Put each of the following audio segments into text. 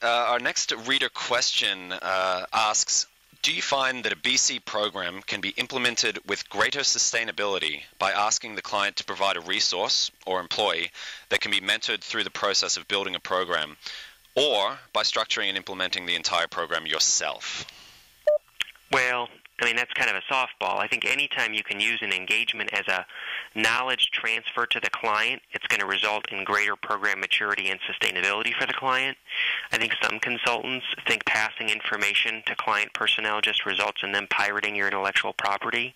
our next reader question asks, do you find that a BC program can be implemented with greater sustainability by asking the client to provide a resource or employee that can be mentored through the process of building a program, or by structuring and implementing the entire program yourself? Well, I mean, that's kind of a softball. I think anytime you can use an engagement as a knowledge transfer to the client, it's going to result in greater program maturity and sustainability for the client. I think some consultants think passing information to client personnel just results in them pirating your intellectual property,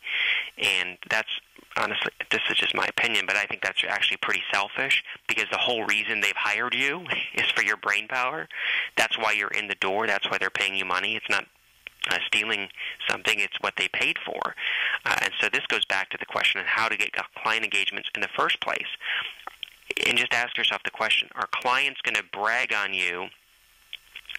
and that's honestly, this is just my opinion, but I think that's actually pretty selfish, because the whole reason they've hired you is for your brain power. That's why you're in the door. That's why they're paying you money. It's not stealing something, it's what they paid for. And so this goes back to the question of how to get client engagements in the first place. And just ask yourself the question, are clients going to brag on you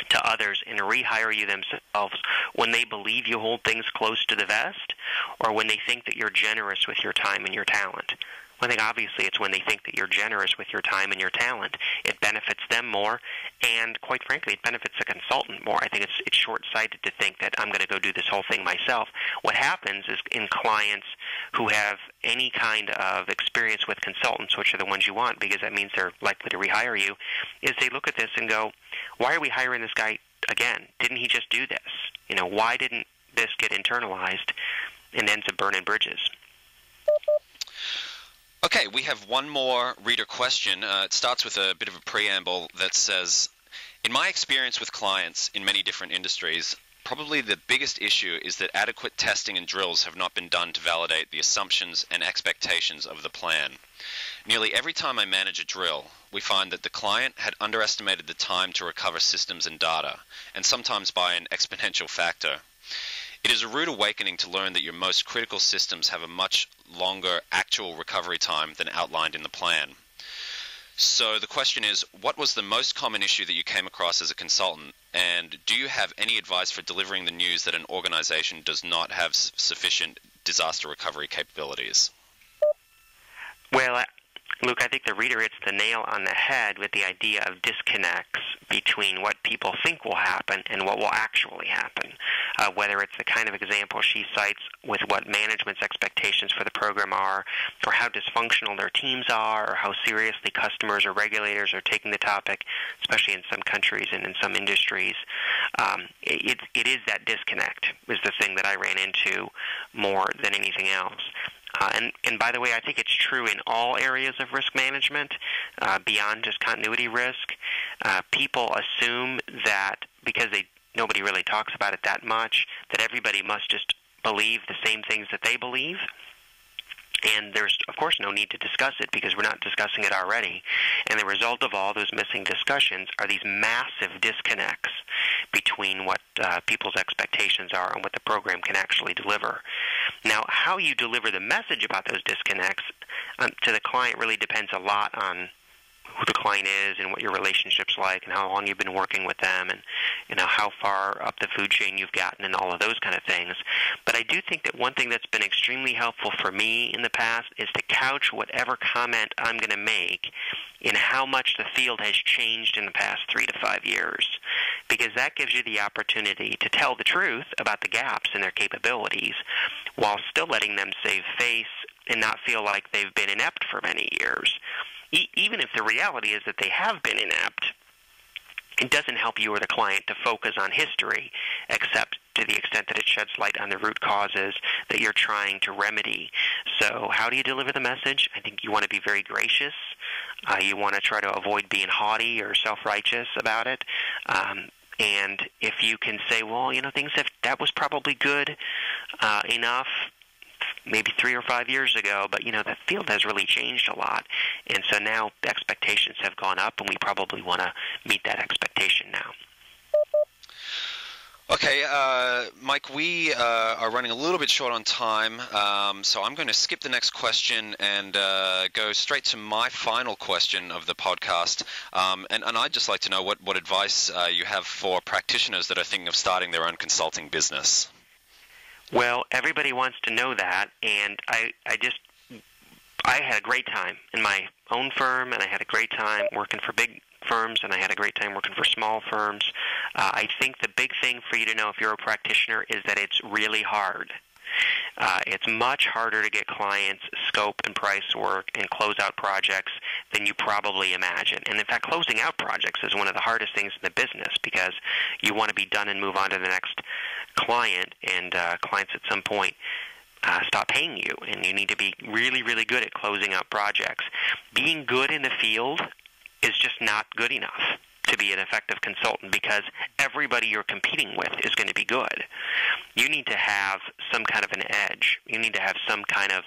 to others and rehire you themselves when they believe you hold things close to the vest, or when they think that you're generous with your time and your talent? Well, I think obviously it's when they think that you're generous with your time and your talent. It benefits them more, and quite frankly, it benefits the consultant more. I think it's short-sighted to think that I'm going to go do this whole thing myself. What happens is, in clients who have any kind of experience with consultants, which are the ones you want because that means they're likely to rehire you, is they look at this and go, why are we hiring this guy again? Didn't he just do this? Why didn't this get internalized and ends up burning bridges? Okay, we have one more reader question. It starts with a bit of a preamble that says, in my experience with clients in many different industries, probably the biggest issue is that adequate testing and drills have not been done to validate the assumptions and expectations of the plan. Nearly every time I manage a drill, we find that the client had underestimated the time to recover systems and data, and sometimes by an exponential factor. It is a rude awakening to learn that your most critical systems have a much longer actual recovery time than outlined in the plan. So the question is, what was the most common issue that you came across as a consultant, and do you have any advice for delivering the news that an organization does not have sufficient disaster recovery capabilities? Well, Luke, I think the reader hits the nail on the head with the idea of disconnects between what people think will happen and what will actually happen. Whether it's the kind of example she cites with what management's expectations for the program are, or how dysfunctional their teams are, or how seriously customers or regulators are taking the topic, especially in some countries and in some industries. It is that disconnect is the thing that I ran into more than anything else. And by the way, I think it's true in all areas of risk management, beyond just continuity risk. People assume that because nobody really talks about it that much, that everybody must just believe the same things that they believe. And there's, of course, no need to discuss it because we're not discussing it already. And the result of all those missing discussions are these massive disconnects between what people's expectations are and what the program can actually deliver. Now, how you deliver the message about those disconnects to the client really depends a lot on who the client is and what your relationship's like and how long you've been working with them and how far up the food chain you've gotten and all of those kind of things. But I do think that one thing that's been extremely helpful for me in the past is to couch whatever comment I'm going to make in how much the field has changed in the past 3 to 5 years, because that gives you the opportunity to tell the truth about the gaps in their capabilities while still letting them save face and not feel like they've been inept for many years. Even if the reality is that they have been inept, it doesn't help you or the client to focus on history, except to the extent that it sheds light on the root causes that you're trying to remedy. So how do you deliver the message? I think you want to be very gracious. You want to try to avoid being haughty or self-righteous about it. And if you can say, well, that was probably good enough maybe 3 or 5 years ago, but the field has really changed a lot, and so now the expectations have gone up, and we probably want to meet that expectation now. Okay, Mike, we are running a little bit short on time, so I'm going to skip the next question and go straight to my final question of the podcast. And I'd just like to know what advice you have for practitioners that are thinking of starting their own consulting business. Well, everybody wants to know that, and I had a great time in my own firm, and I had a great time working for big firms, and I had a great time working for small firms. I think the big thing for you to know if you're a practitioner is that it's really hard. It's much harder to get clients, scope and price work, and close out projects than you probably imagine. And in fact, closing out projects is one of the hardest things in the business because you want to be done and move on to the next client, and clients at some point stop paying you, and you need to be really, really good at closing out projects. Being good in the field is just not good enough to be an effective consultant because everybody you're competing with is going to be good. You need to have some kind of an edge. You need to have some kind of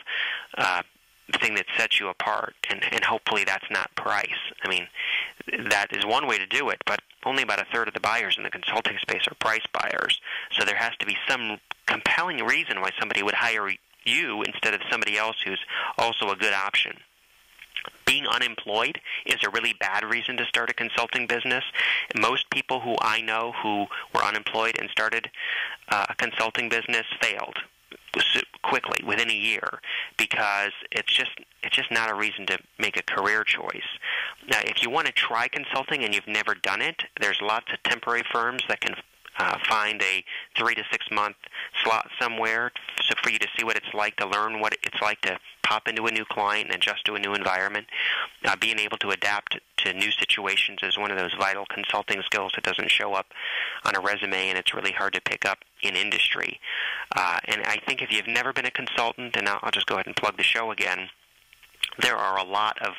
thing that sets you apart, and hopefully that's not price. I mean, that is one way to do it, but only about a third of the buyers in the consulting space are price buyers. So there has to be some compelling reason why somebody would hire you instead of somebody else who's also a good option. Being unemployed is a really bad reason to start a consulting business. Most people who I know who were unemployed and started a consulting business failed quickly within a year because it's just not a reason to make a career choice. Now, if you want to try consulting and you've never done it, there's lots of temporary firms that can find a 3 to 6 month slot somewhere so for you to see what it's like, to learn what it's like to pop into a new client and adjust to a new environment. Being able to adapt to new situations is one of those vital consulting skills that doesn't show up on a resume, and it's really hard to pick up in industry. And I think if you've never been a consultant, and I'll just go ahead and plug the show again, there are a lot of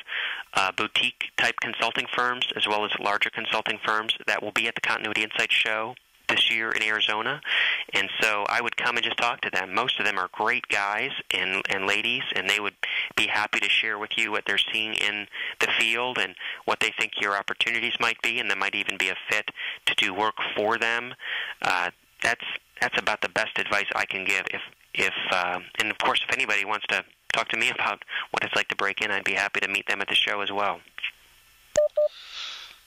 boutique-type consulting firms as well as larger consulting firms that will be at the Continuity Insights show this year in Arizona, and so I would come and just talk to them. Most of them are great guys and ladies, and they would be happy to share with you what they're seeing in the field and what they think your opportunities might be, and there might even be a fit to do work for them. That's about the best advice I can give. And of course, if anybody wants to talk to me about what it's like to break in, I'd be happy to meet them at the show as well.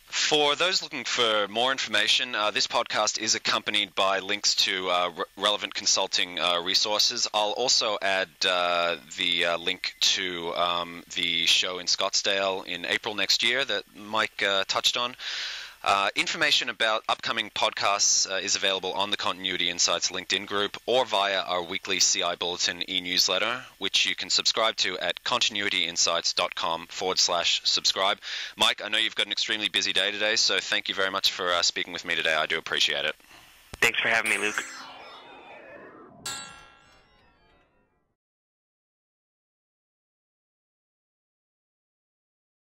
For those looking for more information, this podcast is accompanied by links to relevant consulting resources. I'll also add the link to the show in Scottsdale in April next year that Mike touched on. Information about upcoming podcasts is available on the Continuity Insights LinkedIn group or via our weekly CI Bulletin e-newsletter, which you can subscribe to at continuityinsights.com/subscribe. Mike, I know you've got an extremely busy day today, so thank you very much for speaking with me today. I do appreciate it. Thanks for having me, Luke.